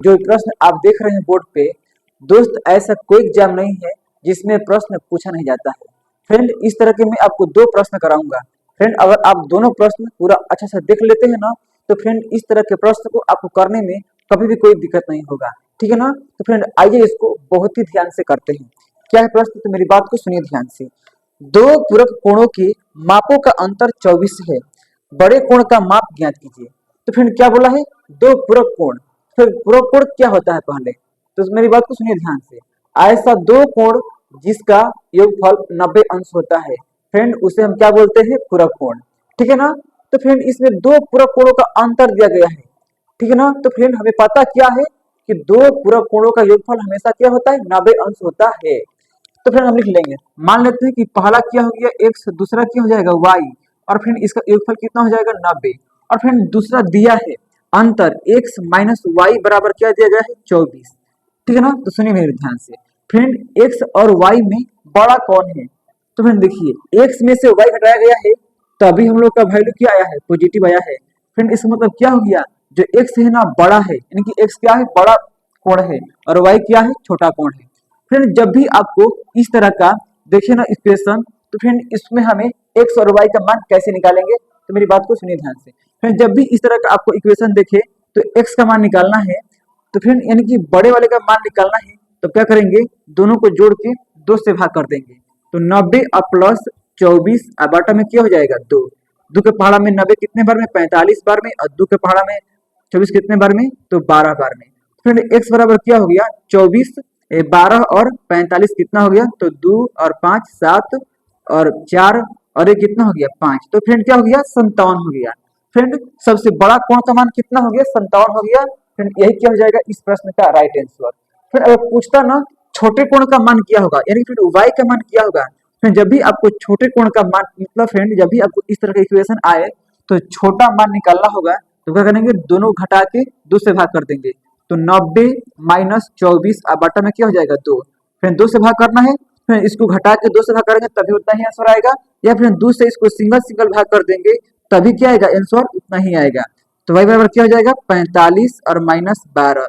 जो प्रश्न आप देख रहे हैं बोर्ड पे, दोस्त ऐसा कोई एग्जाम नहीं है जिसमें प्रश्न पूछा नहीं जाता है। फ्रेंड इस तरह के मैं आपको दो प्रश्न कराऊंगा। फ्रेंड अगर आप दोनों प्रश्न पूरा अच्छा से देख लेते हैं ना, तो फ्रेंड इस तरह के प्रश्न को आपको करने में कभी भी कोई दिक्कत नहीं होगा। ठीक है ना। तो फ्रेंड आइए इसको बहुत ही ध्यान से करते हैं। क्या है प्रश्न, तो मेरी बात को सुनिए ध्यान से। दो पूरक कोणों के मापों का अंतर 24 है, बड़े कोण का माप ज्ञात कीजिए। तो फ्रेंड क्या बोला है, दो पूरक कोण। फिर पूरक कोण क्या होता है पहले, तो मेरी बात को सुनिए ध्यान से। ऐसा दो कोण जिसका योगफल 90 अंश होता है, फ्रेंड उसे हम क्या बोलते हैं, पूरक कोण। ठीक है ना। तो फ्रेंड इसमें दो पूरक कोणों का अंतर दिया गया है। ठीक है ना। तो फ्रेंड हमें पता क्या है कि दो पूरक कोणों का योगफल हमेशा क्या होता है, 90 अंश होता है। तो फ्रेंड हम लिख लेंगे, मान लेते हैं कि पहला क्या हो गया x, दूसरा क्या हो जाएगा y, और फ्रेंड इसका योगफल कितना हो जाएगा 90। और फ्रेंड दूसरा दिया है अंतर x माइनस वाई बराबर क्या दिया गया है 24। ठीक है ना। तो सुनिए मेरे ध्यान से, फ्रेंड x और y में बड़ा कौन है। तो फ्रेंड देखिए x में से y घटाया गया है, तो अभी हम लोग का वैल्यू क्या आया है, पॉजिटिव आया है। फ्रेंड इसका मतलब क्या हो गया, जो x है ना बड़ा है, यानी कि x क्या है, बड़ा कोण है, और y क्या है, छोटा कोण है। फ्रेंड जब भी आपको इस तरह का देखिए ना इक्वेशन, तो फ्रेंड इसमें हमें x और y का मान कैसे निकालेंगे, तो मेरी बात को सुनिए ध्यान से। फ्रेंड जब भी इस तरह का आपको इक्वेशन देखे तो x का मान निकालना है, तो फ्रेंड यानी कि बड़े वाले का मान निकालना है, तो क्या करेंगे, दोनों को जोड़ के 2 से भाग कर देंगे। तो 90 और प्लस 24 बटा में क्या हो जाएगा 2। 2 के पहाड़ा में 90 कितने बार में, 45 बार में, और 2 के पहाड़ा में 24 कितने बार में, तो 12 बार में। फ्रेंड x बराबर क्या हो गया 24, 12 और 45 कितना हो गया, तो 2 और 5 7 और 4 और ये कितना हो गया 5। तो फ्रेंड क्या हो गया 57 हो गया। फ्रेंड सबसे बड़ा कोण का मान कितना हो गया 57 हो गया। फ्रेंड यही क्या हो जाएगा इस प्रश्न का राइट आंसर। फिर अगर पूछता ना छोटे कोण का मान क्या होगा, यानी फिर y का मान क्या होगा। फिर जब भी आपको छोटे कोण का मान मतलब फ्रेंड जब भी आपको इस तरह का इक्वेशन आए तो छोटा मान निकालना होगा, तो क्या करेंगे, दोनों घटा के 2 से भाग कर देंगे। तो 90 माइनस 24 बटा में क्या हो जाएगा 2। फिर 2 से भाग करना है, फिर इसको घटा के 2 से भाग करेंगे तभी उतना ही आंसर आएगा, या फिर 2 से इसको सिंगल सिंगल भाग कर देंगे तभी क्या आएगा आंसर उतना ही आएगा। तो y बराबर क्या हो जाएगा 45 और माइनस 12।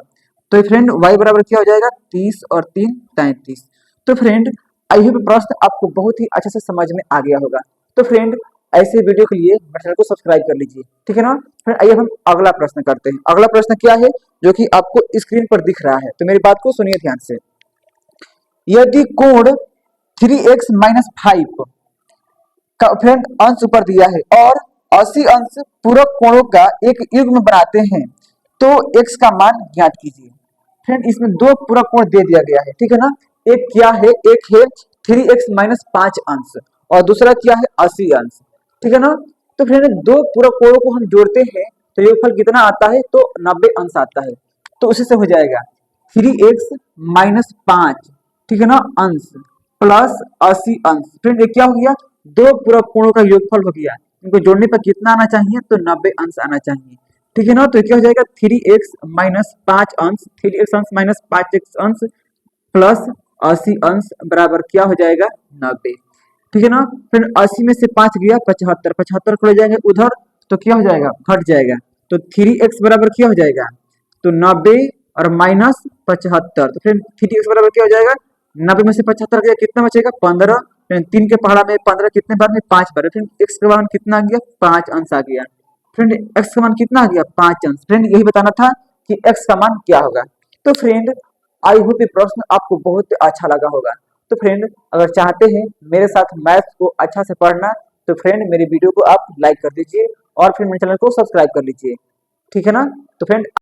तो फ्रेंड y बराबर क्या हो जाएगा 30 और 3 33। तो फ्रेंड आई होप प्रश्न आपको बहुत ही अच्छे से समझ में आ गया होगा। तो फ्रेंड ऐसे वीडियो के लिए मेरे चैनल को सब्सक्राइब कर लीजिए। ठीक है ना। फिर आइए हम अगला प्रश्न करते हैं। अगला प्रश्न क्या है जो कि आपको स्क्रीन पर दिख रहा है, तो मेरी बात को सुनिए ध्यान से। यदि कोण 3x माइनस 5 का फ्रेंड अंश ऊपर दिया है और 80 अंश पूरक कोणों का एक युग्म बनाते हैं, तो x का मान ज्ञात कीजिए। फ्रेंड इसमें दो पूरक कोण दे दिया गया है। ठीक है ना। एक क्या है, एक है 3x माइनस 5 अंश और दूसरा क्या है 80 अंश। ठीक है ना। तो फ्रेंड दो पूरक कोणों को हम जोड़ते हैं तो योगफल कितना आता है, तो 90 अंश आता है। तो उसी से हो जाएगा 3x माइनस 5, ठीक है ना, अंश प्लस 80 अंश। फ्रेंड ये क्या हो गया, दो पूरक कोणों का योगफल हो गया। इनको जोड़ने पर कितना आना चाहिए, तो 90 अंश आना चाहिए। ठीक है ना। तो क्या हो जाएगा 3x माइनस 5 अंश, 3x अंश माइनस 5x अंश प्लस 80 अंश बराबर क्या हो जाएगा 90। ठीक है ना। फिर 80 में से 5 गया 75, 75 को ले जाएंगे उधर तो क्या हो जाएगा, घट जाएगा। तो 3x बराबर क्या हो जाएगा, तो 90 और माइनस 75। तो फिर 3x बराबर क्या हो जाएगा, 90 में से 75 गया कितना बचेगा 15। फिर 3 के पहाड़ा में 15 कितने बार में 5 बार। फिर x का मान कितना आ गया 5 अंश आ गया। फ्रेंड x का मान कितना आ गया 5 अंश। फ्रेंड यही बताना था कि x का मान क्या होगा। तो फ्रेंड आई होप ये प्रश्न आपको बहुत अच्छा लगा होगा। तो फ्रेंड अगर चाहते हैं मेरे साथ मैथ्स को अच्छा से पढ़ना, तो फ्रेंड मेरे वीडियो को आप लाइक कर दीजिए और फिर मेरे चैनल को सब्सक्राइब कर लीजिए। ठीक है ना। तो फ्रेंड